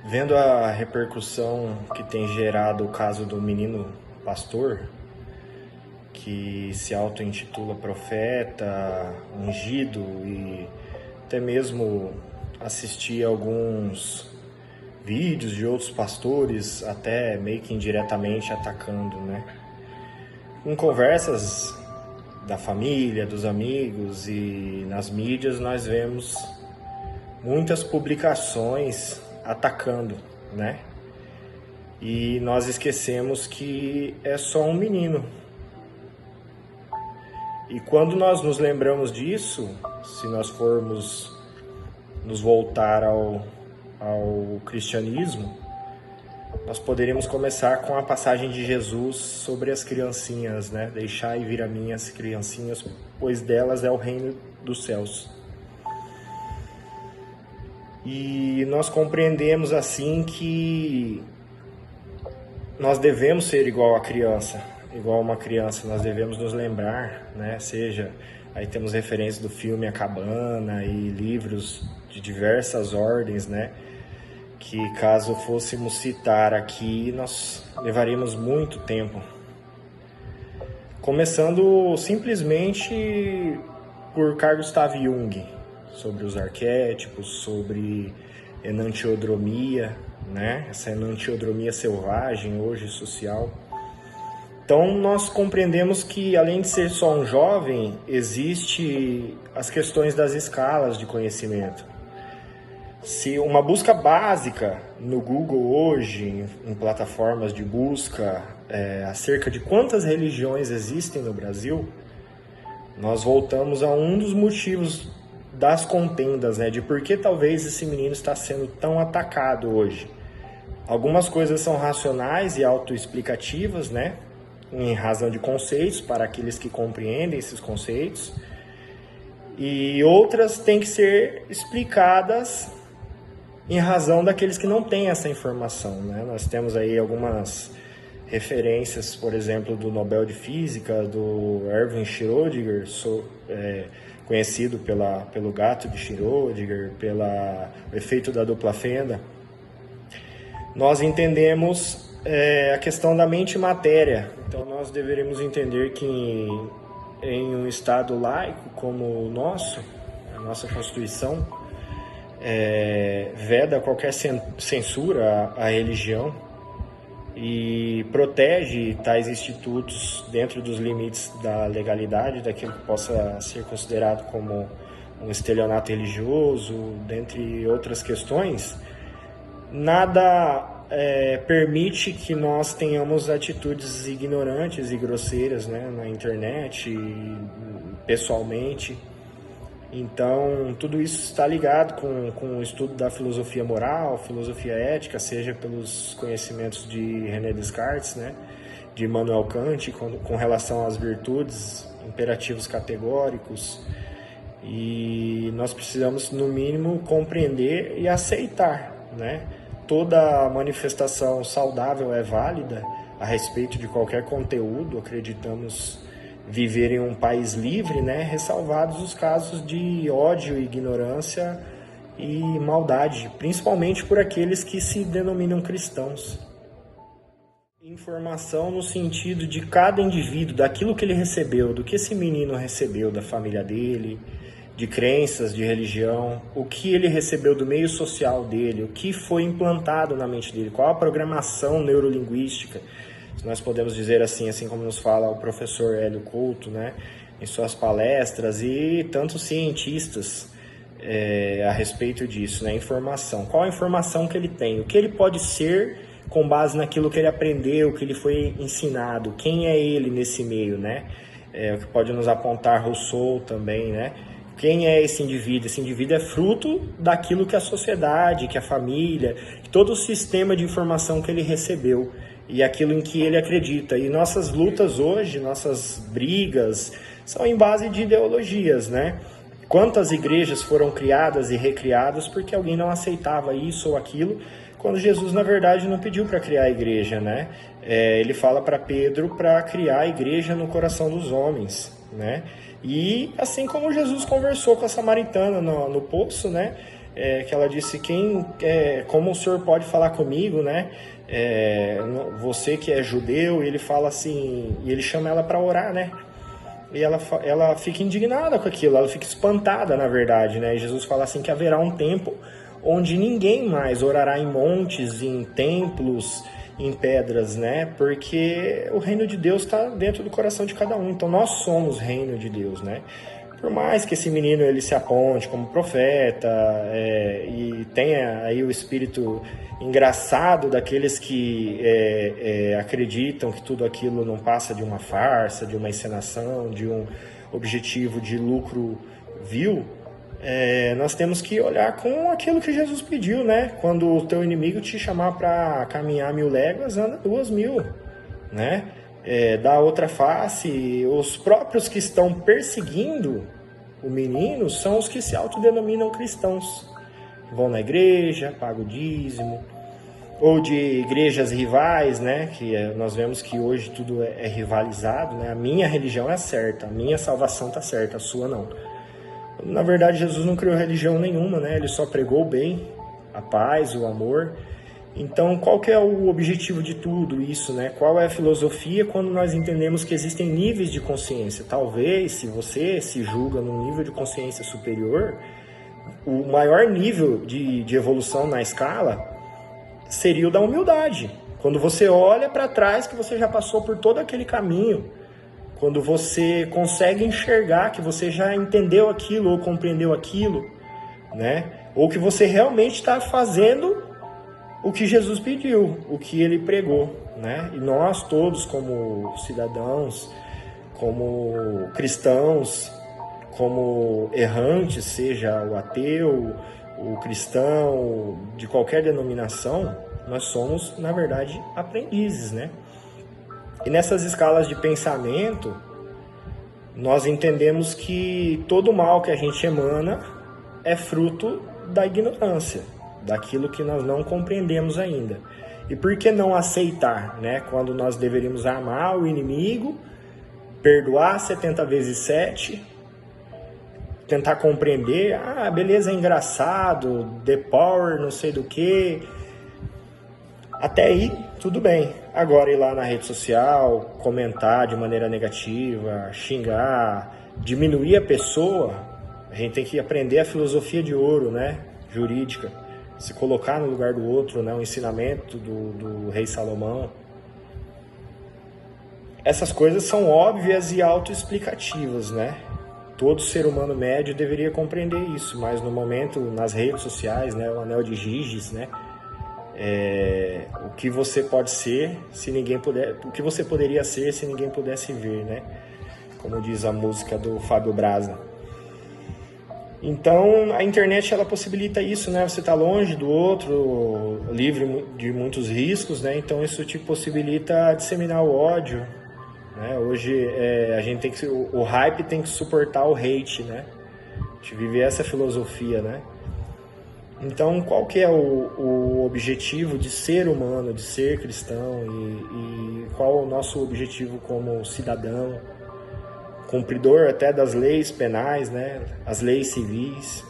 Vendo a repercussão que tem gerado o caso do menino pastor, que se auto-intitula profeta, ungido, e até mesmo assisti alguns vídeos de outros pastores, até meio que indiretamente atacando, né? Em conversas da família, dos amigos e nas mídias, nós vemos muitas publicações atacando, né? E nós esquecemos que é só um menino. E quando nós nos lembramos disso, se nós formos nos voltar ao cristianismo, nós poderíamos começar com a passagem de Jesus sobre as criancinhas, né? Deixai vir a mim as criancinhas, pois delas é o reino dos céus. E nós compreendemos assim que nós devemos ser igual a uma criança, nós devemos nos lembrar, né? Seja, aí temos referências do filme A Cabana e livros de diversas ordens, né? Que caso fôssemos citar aqui, nós levaríamos muito tempo. Começando simplesmente por Carl Gustav Jung, sobre os arquétipos, sobre enantiodromia, né? Essa enantiodromia selvagem, hoje social. Então nós compreendemos que, além de ser só um jovem, existe as questões das escalas de conhecimento. Se uma busca básica no Google hoje, em plataformas de busca, acerca de quantas religiões existem no Brasil, nós voltamos a um dos motivos das contendas, né, de por que talvez esse menino está sendo tão atacado hoje. Algumas coisas são racionais e autoexplicativas, né, em razão de conceitos, para aqueles que compreendem esses conceitos, e outras têm que ser explicadas em razão daqueles que não têm essa informação, né? Nós temos aí algumas referências, por exemplo, do Nobel de Física, do Erwin Schrödinger, conhecido pelo gato de Schrödinger, pelo efeito da dupla fenda. Nós entendemos a questão da mente e matéria. Então nós deveríamos entender que em um Estado laico como o nosso, a nossa Constituição, veda qualquer censura à religião e protege tais institutos dentro dos limites da legalidade, daquilo que possa ser considerado como um estelionato religioso, dentre outras questões. Nada permite que nós tenhamos atitudes ignorantes e grosseiras, né, na internet, pessoalmente. Então, tudo isso está ligado com o estudo da filosofia moral, filosofia ética, seja pelos conhecimentos de René Descartes, né, de Immanuel Kant, com relação às virtudes, imperativos categóricos. E nós precisamos, no mínimo, compreender e aceitar, né? Toda manifestação saudável é válida a respeito de qualquer conteúdo. Acreditamos viver em um país livre, né? Ressalvados os casos de ódio, ignorância e maldade, principalmente por aqueles que se denominam cristãos. Informação no sentido de cada indivíduo, daquilo que ele recebeu, do que esse menino recebeu da família dele, de crenças, de religião, o que ele recebeu do meio social dele, o que foi implantado na mente dele, qual a programação neurolinguística, se nós podemos dizer assim como nos fala o professor Hélio Couto, né, em suas palestras, e tantos cientistas a respeito disso, né, informação. Qual a informação que ele tem, o que ele pode ser com base naquilo que ele aprendeu, que ele foi ensinado, quem é ele nesse meio, né, o que pode nos apontar Rousseau também, né. Quem é esse indivíduo? Esse indivíduo é fruto daquilo que a sociedade, que a família, que todo o sistema de informação que ele recebeu e aquilo em que ele acredita. E nossas lutas hoje, nossas brigas, são em base de ideologias, né? Quantas igrejas foram criadas e recriadas porque alguém não aceitava isso ou aquilo, quando Jesus, na verdade, não pediu para criar a igreja, né? Ele fala para Pedro para criar a igreja no coração dos homens, né? E assim como Jesus conversou com a samaritana no poço, né? que ela disse, como o senhor pode falar comigo, né? Você que é judeu, e ele fala assim, e ele chama ela para orar, né? E ela fica indignada com aquilo, ela fica espantada, na verdade, né? E Jesus fala assim que haverá um tempo onde ninguém mais orará em montes, em templos, em pedras, né? Porque o reino de Deus está dentro do coração de cada um. Então nós somos reino de Deus, né? Por mais que esse menino ele se aponte como profeta e tenha aí o espírito engraçado daqueles que acreditam que tudo aquilo não passa de uma farsa, de uma encenação, de um objetivo de lucro vil, nós temos que olhar com aquilo que Jesus pediu, né? Quando o teu inimigo te chamar para caminhar 1000 léguas, anda 2000, né? Da outra face, os próprios que estão perseguindo o menino são os que se autodenominam cristãos. Vão na igreja, pagam o dízimo, ou de igrejas rivais, né? Que nós vemos que hoje tudo é rivalizado, né? A minha religião é certa, a minha salvação está certa, a sua não. Na verdade, Jesus não criou religião nenhuma, né? Ele só pregou o bem, a paz, o amor. Então, qual que é o objetivo de tudo isso, né? Qual é a filosofia quando nós entendemos que existem níveis de consciência? Talvez, se você se julga num nível de consciência superior, o maior nível de evolução na escala seria o da humildade. Quando você olha para trás que você já passou por todo aquele caminho, quando você consegue enxergar que você já entendeu aquilo ou compreendeu aquilo, né? Ou que você realmente está fazendo o que Jesus pediu, o que ele pregou, né? E nós todos, como cidadãos, como cristãos, como errantes, seja o ateu, o cristão, de qualquer denominação, nós somos, na verdade, aprendizes, né? E nessas escalas de pensamento, nós entendemos que todo mal que a gente emana é fruto da ignorância, daquilo que nós não compreendemos ainda. E por que não aceitar, né? Quando nós deveríamos amar o inimigo, perdoar 70 vezes 7, tentar compreender, beleza, é engraçado, the power, não sei do que. Até aí, tudo bem. Agora ir lá na rede social, comentar de maneira negativa, xingar, diminuir a pessoa, a gente tem que aprender a filosofia de ouro, né? Jurídica. Se colocar no lugar do outro, né? O ensinamento do rei Salomão. Essas coisas são óbvias e autoexplicativas, né? Todo ser humano médio deveria compreender isso, mas no momento, nas redes sociais, né? O anel de Giges, né? O que você pode ser se ninguém puder, o que você poderia ser se ninguém pudesse ver, né? Como diz a música do Fábio Braza. Então a internet ela possibilita isso, né? Você está longe do outro, livre de muitos riscos, né? Então isso te possibilita disseminar o ódio, né? Hoje a gente tem que, o hype tem que suportar o hate, né? A gente vive essa filosofia, né? Então, qual que é o objetivo de ser humano, de ser cristão e qual o nosso objetivo como cidadão, cumpridor até das leis penais, né? As leis civis?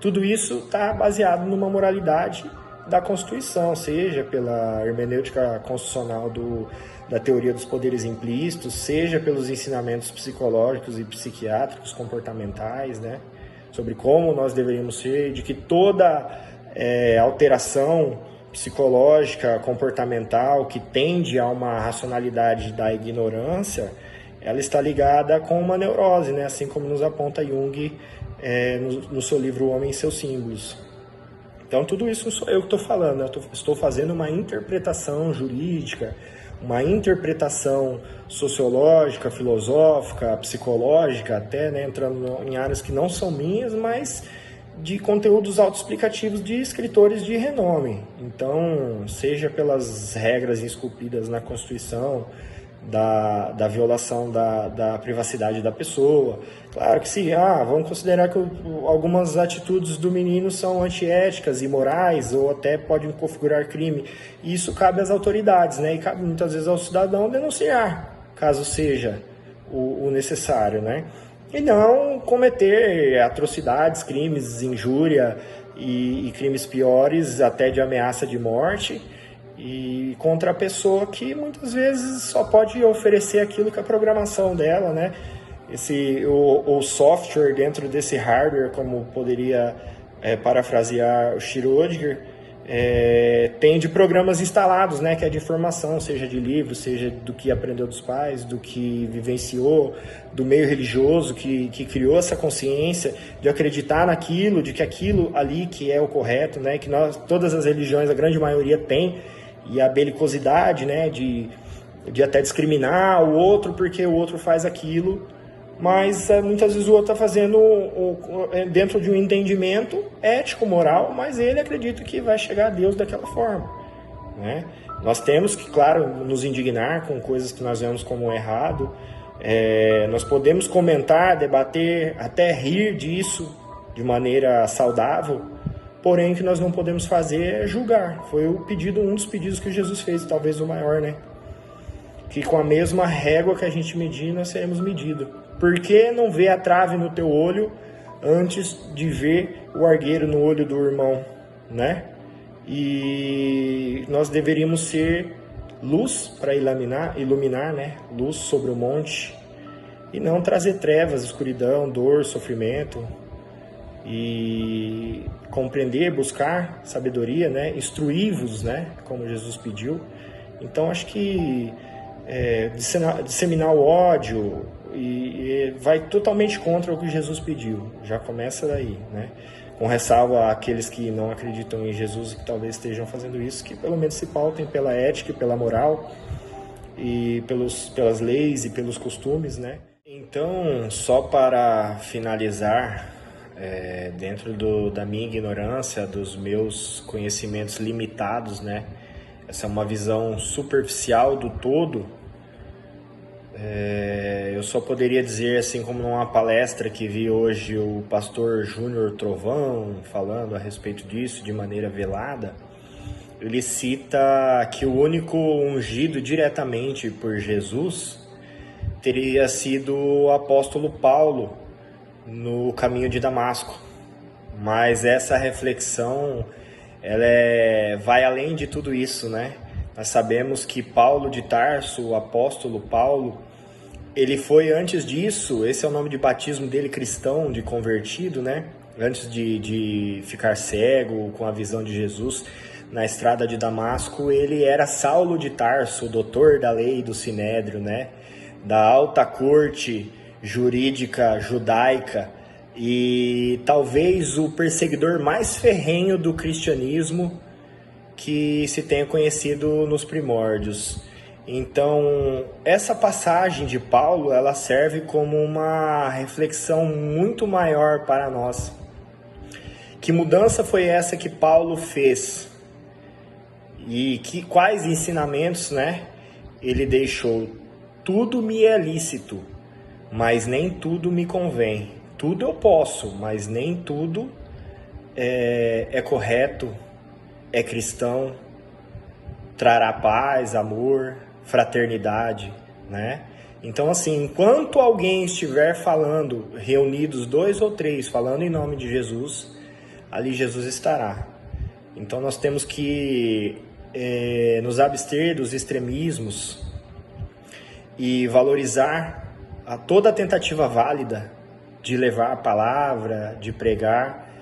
Tudo isso está baseado numa moralidade da Constituição, seja pela hermenêutica constitucional da teoria dos poderes implícitos, seja pelos ensinamentos psicológicos e psiquiátricos comportamentais, né? Sobre como nós deveríamos ser, de que toda alteração psicológica, comportamental, que tende a uma racionalidade da ignorância, ela está ligada com uma neurose, né? Assim como nos aponta Jung no seu livro O Homem e seus Símbolos. Então tudo isso não sou eu que estou falando, né? Estou fazendo uma interpretação jurídica, uma interpretação sociológica, filosófica, psicológica, até, né, entrando em áreas que não são minhas, mas de conteúdos autoexplicativos de escritores de renome. Então, seja pelas regras esculpidas na Constituição, da violação da privacidade da pessoa. Claro que sim, vamos considerar que algumas atitudes do menino são antiéticas, imorais, ou até podem configurar crime. Isso cabe às autoridades, né? E cabe muitas vezes ao cidadão denunciar, caso seja o necessário, né? E não cometer atrocidades, crimes, injúria, e crimes piores, até de ameaça de morte, e contra a pessoa que muitas vezes só pode oferecer aquilo que a programação dela, né? O software dentro desse hardware, como poderia parafrasear o Schrödinger, tem de programas instalados, né, que é de informação, seja de livros, seja do que aprendeu dos pais, do que vivenciou, do meio religioso que criou essa consciência de acreditar naquilo, de que aquilo ali que é o correto, né, que todas as religiões, a grande maioria tem, e a belicosidade, né, de até discriminar o outro porque o outro faz aquilo, mas muitas vezes o outro está fazendo dentro de um entendimento ético, moral, mas ele acredita que vai chegar a Deus daquela forma, né? Nós temos que, claro, nos indignar com coisas que nós vemos como errado, nós podemos comentar, debater, até rir disso de maneira saudável, porém o que nós não podemos fazer é julgar. Foi um dos pedidos que Jesus fez, talvez o maior, né? Que com a mesma régua que a gente medir, nós seremos medidos. Por que não ver a trave no teu olho antes de ver o argueiro no olho do irmão, né? E nós deveríamos ser luz para iluminar, né? Luz sobre o monte, e não trazer trevas, escuridão, dor, sofrimento. E compreender, buscar sabedoria, né? Instruí-vos, né? Como Jesus pediu. Então acho que disseminar o ódio e vai totalmente contra o que Jesus pediu. Já começa daí, né? Com ressalva àqueles que não acreditam em Jesus e que talvez estejam fazendo isso, que pelo menos se pautem pela ética e pela moral e pelas leis e pelos costumes, né? Então, só para finalizar, dentro da minha ignorância, dos meus conhecimentos limitados, né? Essa é uma visão superficial do todo. Eu só poderia dizer, assim como numa palestra que vi hoje o pastor Júnior Trovão falando a respeito disso de maneira velada, ele cita que o único ungido diretamente por Jesus teria sido o apóstolo Paulo no caminho de Damasco. Mas essa reflexão vai além de tudo isso, né? Nós sabemos que Paulo de Tarso, o apóstolo Paulo, ele foi antes disso, esse é o nome de batismo dele, cristão, de convertido, né? Antes de ficar cego com a visão de Jesus na estrada de Damasco, ele era Saulo de Tarso, doutor da lei do Sinédrio, né? Da alta corte jurídica judaica, e talvez o perseguidor mais ferrenho do cristianismo que se tenha conhecido nos primórdios. Então, essa passagem de Paulo, ela serve como uma reflexão muito maior para nós. Que mudança foi essa que Paulo fez? E quais ensinamentos, né, ele deixou? Tudo me é lícito, mas nem tudo me convém. Tudo eu posso, mas nem tudo é correto, é cristão, trará paz, amor, fraternidade, né? Então, assim, enquanto alguém estiver falando, reunidos 2 ou 3, falando em nome de Jesus, ali Jesus estará. Então, nós temos que nos abster dos extremismos e valorizar toda a tentativa válida de levar a palavra, de pregar,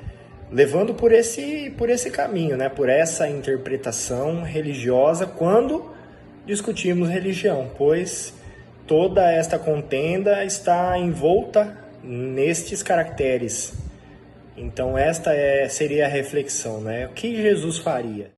levando por esse caminho, né? Por essa interpretação religiosa quando discutimos religião, pois toda esta contenda está envolta nestes caracteres. Então esta seria a reflexão, né? O que Jesus faria?